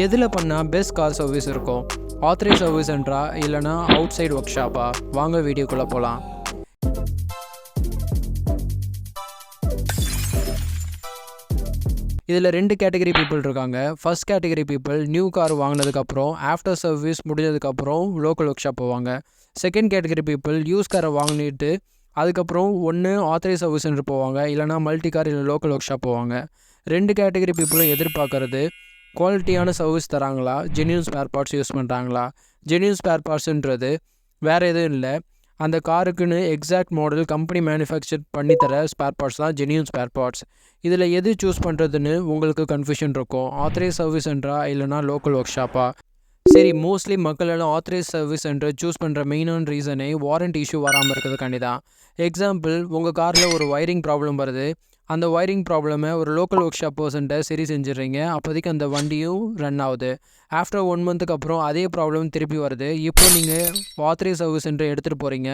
எதில் பண்ணால் best car service இருக்கும்? ஆத்தரைஸ் சர்வீஸ் சென்டரா இல்லைனா அவுட் சைடு ஒர்க் ஷாப்பா? வாங்க வீடியோக்குள்ளே போகலாம். இதில் 2 கேட்டகரி பீப்புள் இருக்காங்க. First category people new car வாங்கினதுக்கப்புறம் ஆஃப்டர் சர்வீஸ் முடிஞ்சதுக்கப்புறம் லோக்கல் ஒர்க் ஷாப் போவாங்க. செகண்ட் கேட்டகரி பீப்புள் யூஸ் காரை வாங்கிட்டு அதுக்கப்புறம் ஒன்று ஆத்தரைஸ் சர்வீஸ் சென்டர் போவாங்க, இல்லைனா மல்டி கார் இல்லை லோக்கல் ஒர்க் ஷாப் போவாங்க. 2 கேட்டகரி பீப்புளும் எதிர்பார்க்கறது குவாலிட்டியான சர்வீஸ் தராங்களா, ஜென்யூன் ஸ்பேர் பார்ட்ஸ் யூஸ் பண்ணுறாங்களா. ஜென்யூன் ஸ்பேர் பார்ட்ஸுன்றது வேறு எதுவும் இல்லை, அந்த காருக்குன்னு எக்ஸாக்ட் மாடல் கம்பெனி மேனுஃபேக்சர் பண்ணித்தர ஸ்பேர் பார்ட்ஸ் தான் ஜென்யூன் ஸ்பேர் பார்ட்ஸ். இதில் எது சூஸ் பண்ணுறதுன்னு உங்களுக்கு கன்ஃபியூஷன் இருக்கும். ஆத்தரைஸ் சர்வீஸ் சென்டரா இல்லைனா லோக்கல் ஒர்க் ஷாப்பா? சரி, மோஸ்ட்லி மக்கள் எல்லாம் ஆத்தரைஸ் சர்வீஸ் சென்டர் சூஸ் பண்ணுற மெயினான ரீசனே வாரண்டி இஷ்யூ வராமல் இருக்கிறதுக்காண்டி தான். எக்ஸாம்பிள், உங்கள் காரில் ஒரு ஒயரிங் ப்ராப்ளம் வருது. அந்த ஒயரிங் ப்ராப்ளமை ஒரு லோக்கல் ஒர்க் ஷாப் பர்சன்ட்ட சரி செஞ்சிடுறீங்க. அப்போதைக்கு அந்த வண்டியும் ரன் ஆகுது. ஆஃப்டர் 1 மந்த்துக்கு அப்புறம் அதே ப்ராப்ளம் திருப்பி வருது. இப்போ நீங்கள் ஆத்தரைஸ் சர்வீஸ் சென்டர் எடுத்துகிட்டு போகிறீங்க.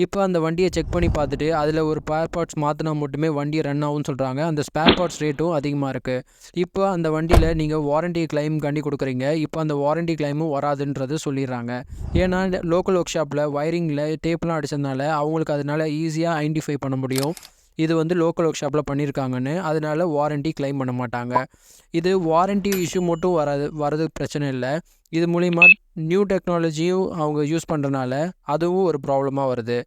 இப்போ அந்த வண்டியை செக் பண்ணி பார்த்துட்டு அதில் ஒரு ஸ்பேர் பார்ட்ஸ் மாற்றினா மட்டுமே வண்டி ரன் ஆகும்னு சொல்கிறாங்க. அந்த ஸ்பேர் பார்ட்ஸ் ரேட்டும் அதிகமாக இருக்குது. இப்போ அந்த வண்டியில் நீங்கள் வாரண்டி கிளைம் கண்டி கொடுக்குறீங்க. இப்போ அந்த வாரண்டி கிளைமும் வராதுன்றது சொல்லிடுறாங்க. ஏன்னா லோக்கல் ஒர்க் ஷாப்பில் ஒயரிங்கில் டேப்லாம் அடித்ததுனால அவங்களுக்கு அதனால் ஈஸியாக ஐடென்டிஃபை பண்ண முடியும் இது லோக்கல் ஒர்க் ஷாப்பில் பண்ணியிருக்காங்கன்னு. அதனால் வாரண்டி கிளைம் பண்ண மாட்டாங்க. இது வாரண்டி இஷ்யூ மட்டும் வரது பிரச்சனை இல்லை. இது மூலிமா நியூ டெக்னாலஜியும் அவங்க யூஸ் பண்ணுறனால அதுவும் ஒரு ப்ராப்ளமாக வருது.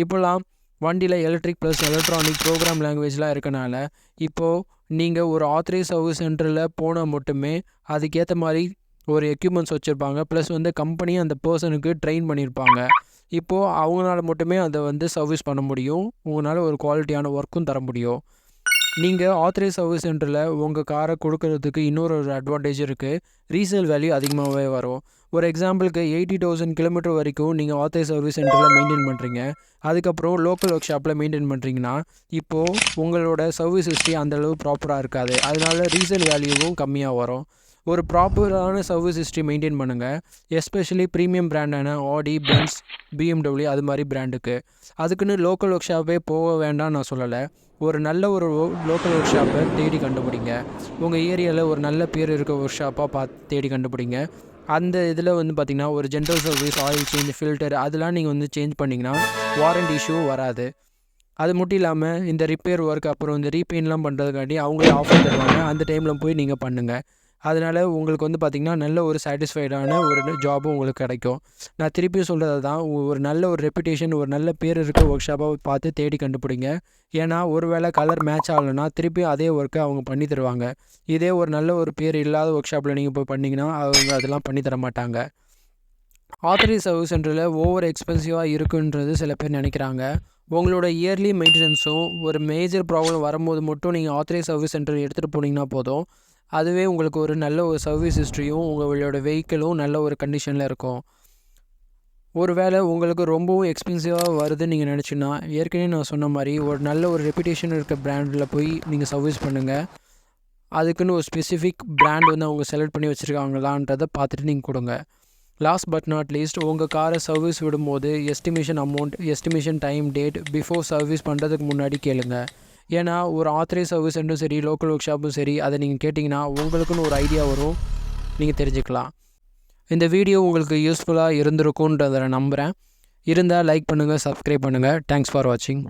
இப்போலாம் வண்டியில் எலக்ட்ரிக் ப்ளஸ் எலக்ட்ரானிக் ப்ரோக்ராம் லாங்குவேஜ்லாம் இருக்கனால இப்போது நீங்கள் ஒரு ஆத்தரைஸ் சர்வீஸ் சென்டரில் போனால் மட்டுமே அதுக்கேற்ற மாதிரி ஒரு எக்யூப்மெண்ட்ஸ் வச்சுருப்பாங்க. ப்ளஸ் கம்பெனி அந்த பர்சனுக்கு ட்ரெயின் பண்ணியிருப்பாங்க. இப்போது அவங்களால மட்டுமே அதை சர்வீஸ் பண்ண முடியும். உங்களால் ஒரு குவாலிட்டியான ஒர்க்கும் தர முடியும். நீங்கள் ஆத்தரைஸ் சர்வீஸ் சென்டரில் உங்கள் காரை கொடுக்கறதுக்கு இன்னொரு அட்வான்டேஜ் இருக்குது. ரீசேல் வேல்யூ அதிகமாகவே வரும். ஒரு எக்ஸாம்பிளுக்கு 80,000 கிலோமீட்டர் வரைக்கும் நீங்கள் ஆத்தரைஸ் சர்வீஸ் சென்டரில் மெயின்டைன் பண்ணுறீங்க. அதுக்கப்புறம் லோக்கல் ஒர்க் ஷாப்பில் மெயின்டைன் பண்ணுறீங்கன்னா இப்போது உங்களோட சர்வீஸ் ஹிஸ்ட்ரி அந்தளவு ப்ராப்பராக இருக்காது. அதனால ரீசேல் வேல்யூவும் கம்மியாக வரும். ஒரு ப்ராப்பரான சர்வீஸ் ஹிஸ்ட்ரி மெயின்டைன் பண்ணுங்கள். எஸ்பெஷலி ப்ரீமியம் பிராண்டான ஆடி, பென்ஸ், BMW அது மாதிரி பிராண்டுக்கு. அதுக்குன்னு லோக்கல் ஒர்க் ஷாப்பே போக வேண்டாம்னு நான் சொல்லலை. ஒரு நல்ல ஒரு லோக்கல் ஒர்க் ஷாப்பை தேடி கண்டுபிடிங்க. உங்கள் ஏரியாவில் ஒரு நல்ல பேர் இருக்க ஒர்க் ஷாப்பாக தேடி கண்டுபிடிங்க. அந்த இதில் பார்த்திங்கன்னா ஒரு general service, oil change, filter அதெல்லாம் நீங்கள் சேஞ்ச் பண்ணிங்கன்னா வாரண்டி இஷ்யூ வராது. அது மட்டும் இல்லாமல் இந்த ரிப்பேர் ஒர்க் அப்புறம் இந்த ரீபெயின்லாம் பண்ணுறதுக்காண்டி அவங்களே ஆஃபர் தருவாங்க. அந்த டைமில் போய் நீங்கள் பண்ணுங்கள். அதனால் உங்களுக்கு பார்த்திங்கன்னா நல்ல ஒரு சாட்டிஸ்ஃபைடான ஒரு ஜாபும் உங்களுக்கு கிடைக்கும். நான் திருப்பியும் சொல்கிறது தான், ஒரு நல்ல ஒரு ரெப்புடேஷன், ஒரு நல்ல பேர் இருக்க ஒர்க் ஷாப்பாக பார்த்து தேடி கண்டுபிடிங்க. ஏன்னா ஒரு வேளை கலர் மேட்ச் ஆகலைன்னா திருப்பியும் அதே ஒர்க்கை அவங்க பண்ணி தருவாங்க. இதே ஒரு நல்ல ஒரு பேர் இல்லாத ஒர்க் ஷாப்பில் நீங்கள் போய் பண்ணிங்கன்னா அவங்க அதெல்லாம் பண்ணி தர மாட்டாங்க. ஆத்தரைஸ் சர்வீஸ் சென்டரில் ஓவர் எக்ஸ்பென்சிவாக இருக்குன்றது சில பேர் நினைக்கிறாங்க. உங்களோட இயர்லி மெயின்டெனன்ஸும் ஒரு மேஜர் ப்ராப்ளம் வரும்போது மட்டும் நீங்கள் ஆத்தரைஸ் சர்வீஸ் சென்டர் எடுத்துகிட்டு போனீங்கன்னா போதும். அதுவே உங்களுக்கு ஒரு நல்ல ஒரு சர்வீஸ் ஹிஸ்ட்ரியும் உங்களோட வெஹிக்கிளும் நல்ல ஒரு கண்டிஷனில் இருக்கும். ஒரு வேளை உங்களுக்கு ரொம்பவும் எக்ஸ்பென்சிவாக வருதுன்னு நீங்கள் நினச்சின்னா ஏற்கனவே நான் சொன்ன மாதிரி ஒரு நல்ல ஒரு ரெப்புடேஷன் இருக்க பிராண்டில் போய் நீங்கள் சர்வீஸ் பண்ணுங்கள். அதுக்குன்னு ஒரு ஸ்பெசிஃபிக் பிராண்ட் அவங்க செலக்ட் பண்ணி வச்சுருக்காங்களான்றதை பார்த்துட்டு நீங்கள் கொடுங்க. லாஸ்ட் பட் நாட் லீஸ்ட், உங்கள் காரை சர்வீஸ் விடும்போது estimation amount, estimation time, date before service பண்ணுறதுக்கு முன்னாடி கேளுங்க. ஏன்னா ஒரு ஆத்தரைஸ் சர்வீஸ் சென்டரும் சரி, லோக்கல் ஒர்க் ஷாப்பும் சரி, அதை நீங்கள் கேட்டிங்கன்னா உங்களுக்குன்னு ஒரு ஐடியா வரும், நீங்கள் தெரிஞ்சுக்கலாம். இந்த வீடியோ உங்களுக்கு யூஸ்ஃபுல்லாக இருந்திருக்குன்றதை நான் நம்புகிறேன். இருந்தால் லைக் பண்ணுங்கள், சப்ஸ்கிரைப் பண்ணுங்கள். தேங்க்ஸ் ஃபார் வாட்சிங்.